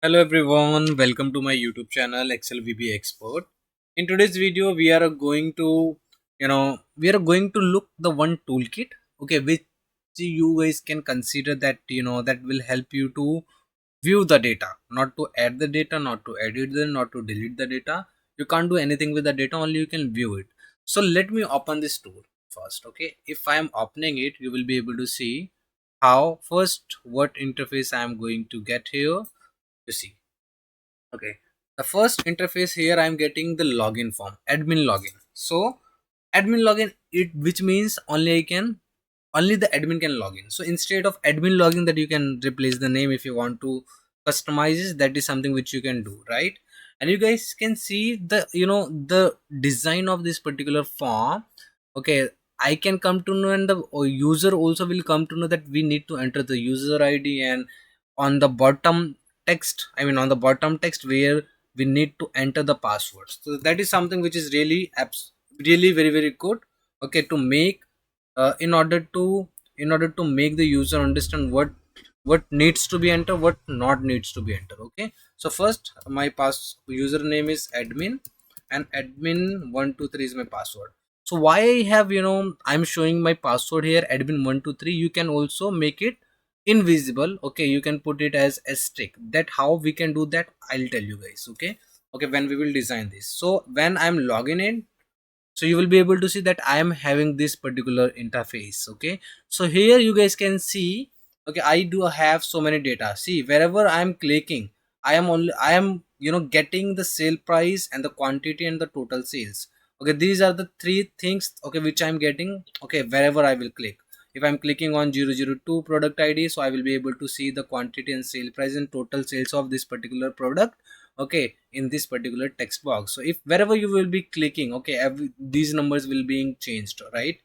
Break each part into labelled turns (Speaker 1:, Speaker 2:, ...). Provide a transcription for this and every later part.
Speaker 1: Hello everyone, welcome to my YouTube channel Excel VBA Expert. In today's video, we are going to look the one toolkit, okay, which you guys can consider that that will help you to view the data, not to add the data, not to edit them, not to delete the data. You can't do anything with the data, only you can view it. So let me open this tool first, okay. If I am opening it, you will be able to see how first what interface I am going to get here. You see. Okay, the first interface here I'm getting the login form, admin login. So admin login, it which means only the admin can log in. So instead of admin login, that you can replace the name if you want to customize it. That is something which you can do, right? And you guys can see the the design of this particular form. Okay, I can come to know, and the user also will come to know that we need to enter the user ID, and on the bottom text, on the bottom text where we need to enter the passwords. So that is something which is really really very good, okay, to make in order to make the user understand what needs to be entered, what not needs to be entered. Okay, so first my username is admin, and admin 123 is my password. So why I have, I'm showing my password here, admin 123. You can also make it invisible, okay, you can put it as asterisk. That how we can do that, I'll tell you guys. Okay, okay, when we will design this. So when I'm logging in, so you will be able to see that I am having this particular interface. Okay, so here you guys can see, okay, I do have so many data. See, wherever I am clicking, I am getting the sale price and the quantity and the total sales. Okay, these are the three things, okay, which I'm getting, okay, wherever I will click. If I'm clicking on 002 product ID, so I will be able to see the quantity and sale price and total sales of this particular product, okay, in this particular text box. So if wherever you will be clicking, okay, these numbers will being changed, right?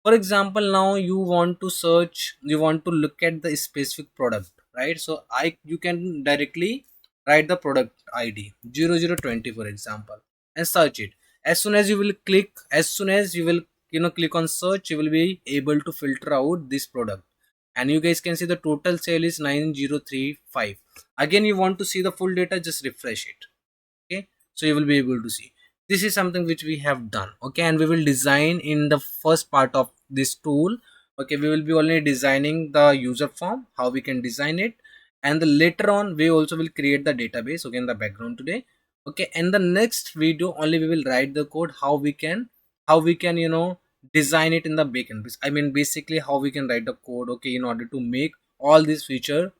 Speaker 1: For example, now you want to search, you want to look at the specific product, right? So you can directly write the product ID 0020, for example, and search it. As soon as you will click, as soon as you will click on search, you will be able to filter out this product. And you guys can see the total sale is 9035. Again, you want to see the full data, just refresh it. Okay, so you will be able to see. This is something which we have done, okay, and we will design in the first part of this tool. Okay, we will be only designing the user form, how we can design it, and the later on we also will create the database, okay, in the background today. Okay, and the next video only we will write the code, how we can design it in the backend. Basically how we can write the code, okay, in order to make all this feature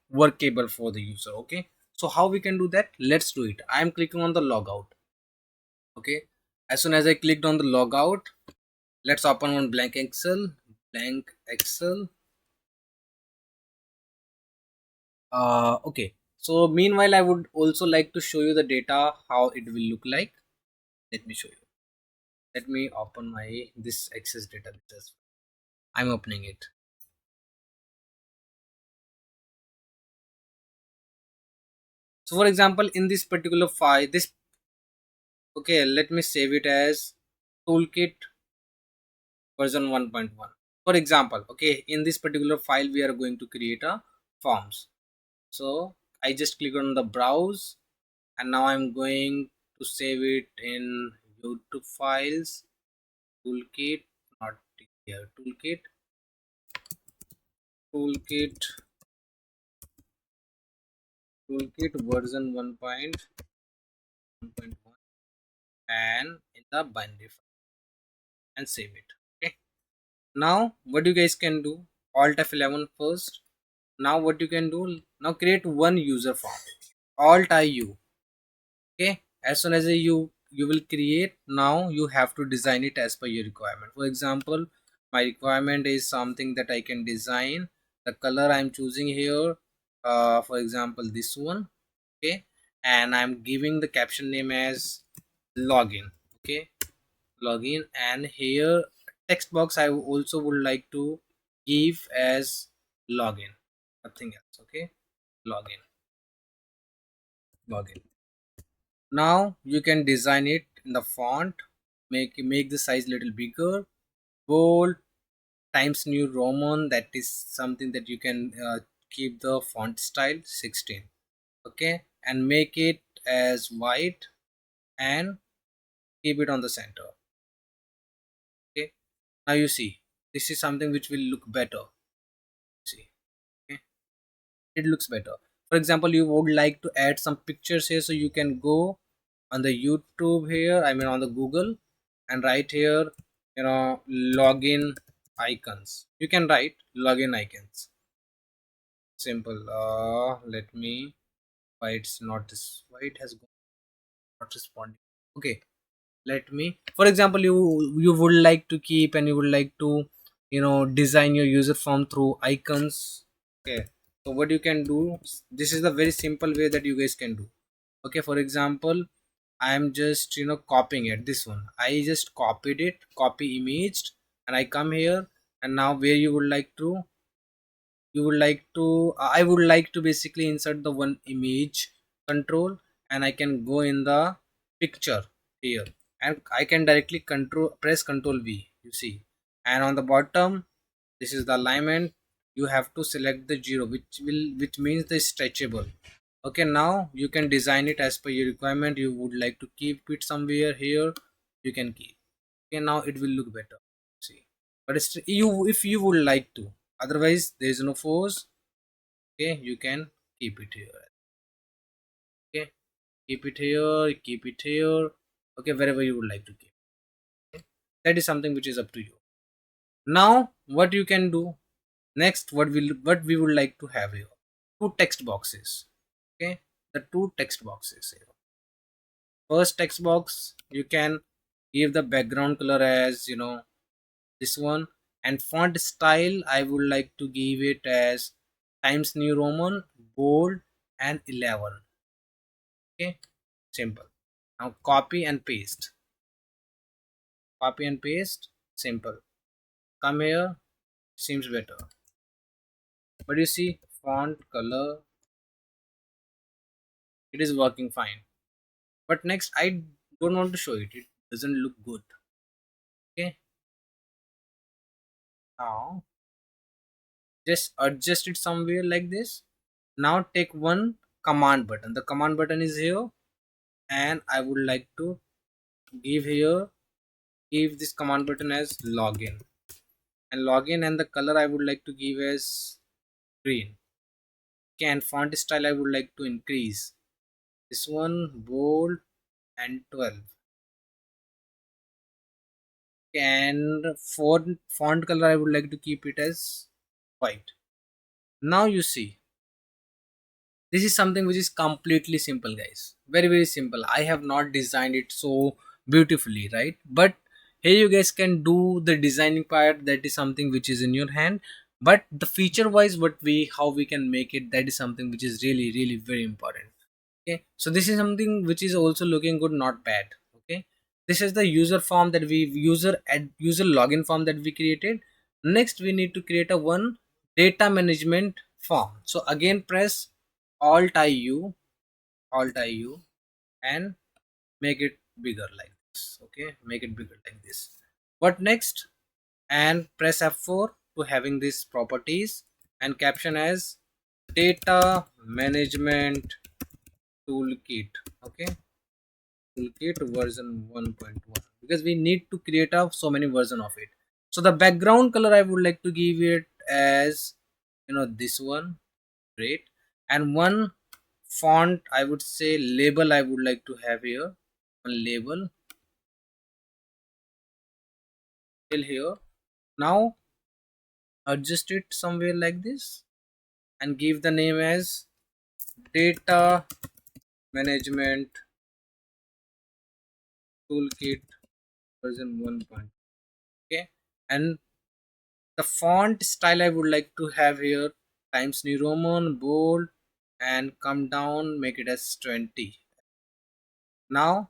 Speaker 1: workable for the user. Okay, so how we can do that, let's do it. I am clicking on the logout. Okay, as soon as I clicked on the logout, let's open one blank Excel. Okay, so meanwhile I would also like to show you the data, how it will look like. Let me show you. Let me open my this access database. I'm opening it. So for example, in this particular file, this, okay, let me save it as toolkit version 1.1. For example, okay, in this particular file we are going to create a forms. So I just click on the browse, and now I'm going to save it in YouTube files, toolkit, not here, toolkit toolkit version 1.1, and in the binary file, and save it. Okay, now what you guys can do, alt F11 first. Now what you can do, now create one user form, alt IU. Okay, as soon as you will create, now you have to design it as per your requirement. For example, my requirement is something that I can design. The color I'm choosing here, for example, this one. Okay, and I'm giving the caption name as login. Okay, login, and here text box I also would like to give as login, nothing else. Okay, login, login. Now you can design it in the font, make the size little bigger, bold, Times New Roman. That is something that you can keep the font style 16. okay, and make it as white and keep it on the center. Okay, now you see this is something which will look better. See, okay, it looks better. For example, you would like to add some pictures here, so you can go on the YouTube here, I mean on the Google, and write here, login icons. You can write login icons. Simple. Let me. Why it's not this? Why it has not responding? Okay, let me. For example, you would like to keep and you would like to, design your user form through icons. Okay, so what you can do? This is the very simple way that you guys can do. Okay, for example, I am just copying it, this one I just copied it, copy imaged, and I come here, and now where you would like to, I would like to basically insert the one image control, and I can go in the picture here, and I can directly press control V, you see, and on the bottom this is the alignment. You have to select the 0, which means the stretchable. Okay, now you can design it as per your requirement. You would like to keep it somewhere here, you can keep. Okay, now it will look better, see, but it's you, if you would like to, otherwise there is no force. Okay, you can keep it here. Okay, keep it here, keep it here. Okay, wherever you would like to keep. Okay? That is something which is up to you. Now what you can do next, what we would like to have here, two text boxes. Okay, the two text boxes here. First text box, you can give the background color as this one, and font style I would like to give it as Times New Roman, bold, and 11. Okay, simple. Now copy and paste, simple. Come here, seems better, but you see font color, it is working fine. But next I don't want to show it, it doesn't look good. Okay, now just adjust it somewhere like this. Now take one command button, the command button is here, and I would like to give here, give this command button as login, and the color I would like to give as green. Okay, and font style I would like to increase, this one bold and 12. Okay, and font color I would like to keep it as white. Now you see, this is something which is completely simple, guys, very simple. I have not designed it so beautifully, right? But here you guys can do the designing part, that is something which is in your hand. But the feature wise, how we can make it, that is something which is really very important. Okay, so this is something which is also looking good, not bad. Okay, this is the user form that we user login form that we created. Next we need to create a one data management form. So again press alt I u and make it bigger like this. Okay, make it bigger like this. What next? And press F4 to having these properties, and caption as data management toolkit. Okay, toolkit version 1.1, because we need to create a so many version of it. So the background color I would like to give it as this one, great. And one font, I would say label, I would like to have here one label till here. Now adjust it somewhere like this, and give the name as data management toolkit version 1. Okay, and the font style I would like to have here Times New Roman, bold, and come down, make it as 20. Now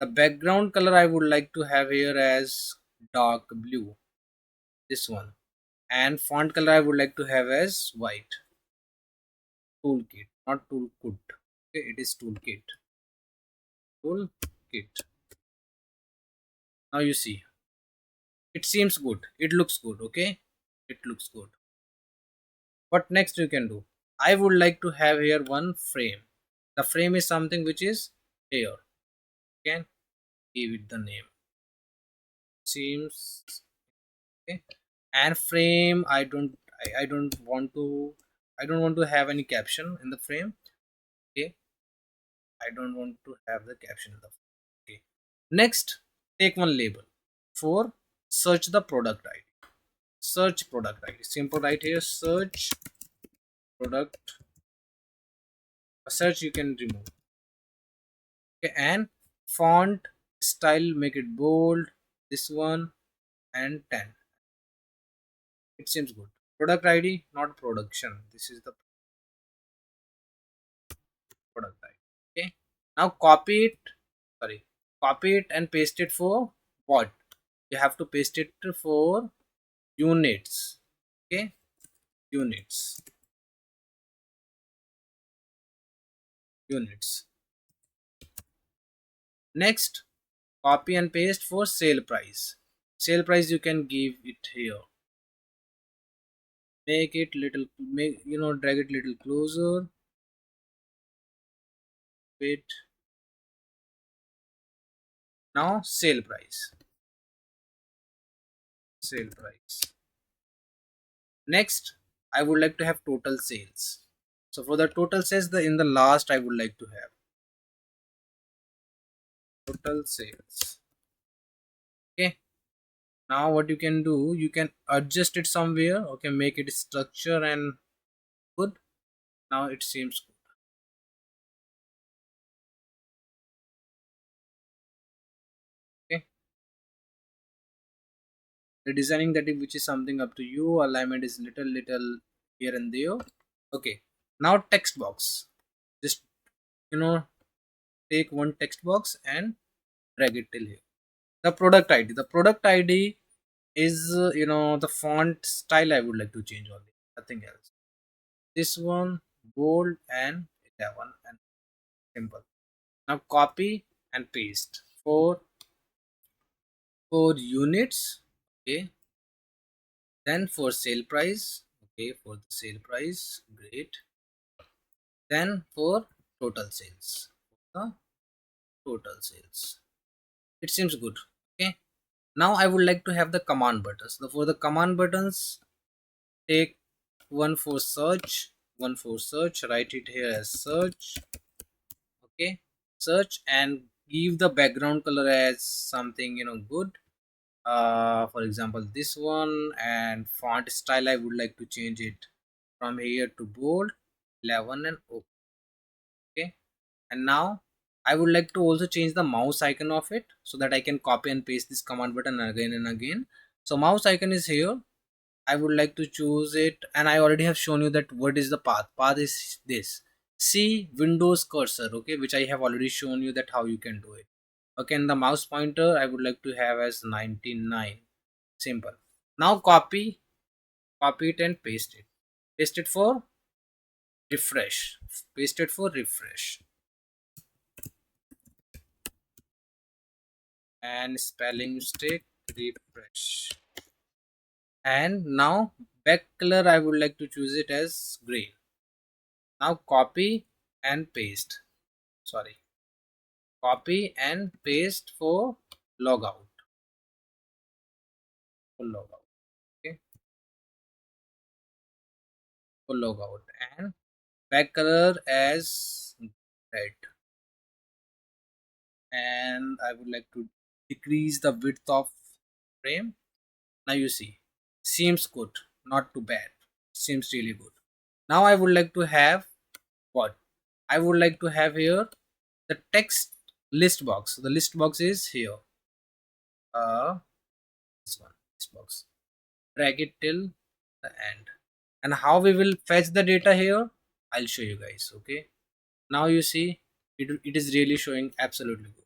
Speaker 1: the background color I would like to have here as dark blue, this one, and font color I would like to have as white. Toolkit, not toolkit. Okay, it is toolkit. Now you see, it seems good, it looks good. Okay, it looks good. What next you can do? I would like to have here one frame. The frame is something which is here. Can give it the name seems. Okay. And frame, I don't want to, I don't want to have any caption in the frame. Okay, I don't want to have the caption in the frame. Okay, next, take one label for search the product ID. Search product ID, simple right here, search product. A search you can remove. Okay, and font style, make it bold, this one, and 10. It seems good. Product ID, not production, this is the product ID. Okay, now copy it, sorry, copy it and paste it for what? You have to paste it for units. Okay, units, units. Next, copy and paste for sale price. Sale price you can give it here. Make it little, make, drag it little closer. Wait. Now sale price. Sale price. Next, I would like to have total sales. So for the total sales, the in the last I would like to have total sales. Okay. Now what you can do, you can adjust it somewhere. Okay, make it structure and good. Now it seems good. Okay. The designing that which is something up to you. Alignment is little here and there. Okay. Now text box. Just you know take one text box and drag it till here. The product ID. The product ID is the font style I would like to change only, nothing else. This one bold and that one and simple. Now copy and paste for units. Okay, then for sale price. Okay, for the sale price, great. Then for total sales, the total sales, it seems good. Okay, now I would like to have the command buttons. For the command buttons, take one for search, one for search, write it here as search. Okay, search, and give the background color as something good, for example this one. And font style I would like to change it from here to bold 11 and okay. And now I would like to also change the mouse icon of it so that I can copy and paste this command button again and again. So mouse icon is here. I would like to choose it, and I already have shown you that what is the path. Path is this. See Windows cursor, okay, which I have already shown you that how you can do it. Okay, and the mouse pointer I would like to have as 99. Simple. Now copy it and paste it. Paste it for refresh. Paste it for refresh. And spelling mistake, refresh. And now back color I would like to choose it as gray. Now copy and paste, sorry, copy and paste for logout, for logout. Okay, for logout, and back color as red. And I would like to decrease the width of frame. Now you see, seems good, not too bad, seems really good. Now I would like to have what? I would like to have here the text list box. The list box is here. This one, list box. Drag it till the end. And how we will fetch the data here, I'll show you guys. Okay, now you see it is really showing absolutely good.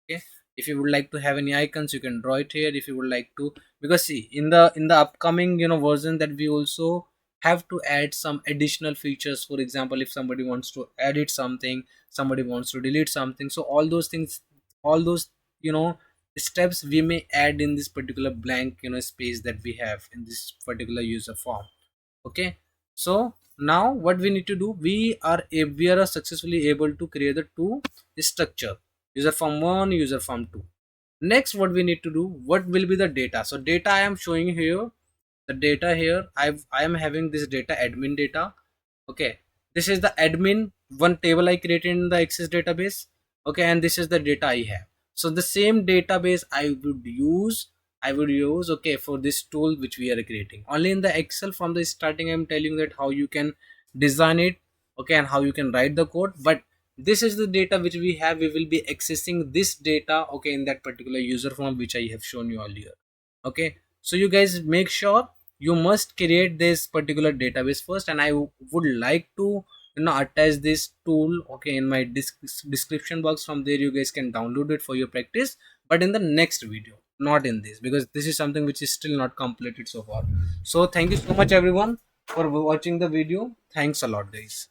Speaker 1: Okay, if you would like to have any icons, you can draw it here. If you would like to, because see in the upcoming version, that we also have to add some additional features. For example, if somebody wants to edit something, somebody wants to delete something, so all those things, all those steps we may add in this particular blank space that we have in this particular user form. Okay, so now what we need to do, we are successfully able to create the two structure, user form 1, user form 2. Next, what we need to do, what will be the data? So data I am showing here, the data here, I am having this data, admin data. Okay, this is the admin one table I created in the access database. Okay, and this is the data I have. So the same database I would use okay, for this tool which we are creating. Only in the Excel from the starting I'm telling that how you can design it, okay, and how you can write the code. But this is the data which we have, we will be accessing this data, okay, in that particular user form which I have shown you earlier. Okay, so you guys make sure you must create this particular database first, and I would like to attach this tool, okay, in my description box. From there you guys can download it for your practice, but in the next video, not in this, because this is something which is still not completed so far. So thank you so much everyone for watching the video. Thanks a lot guys.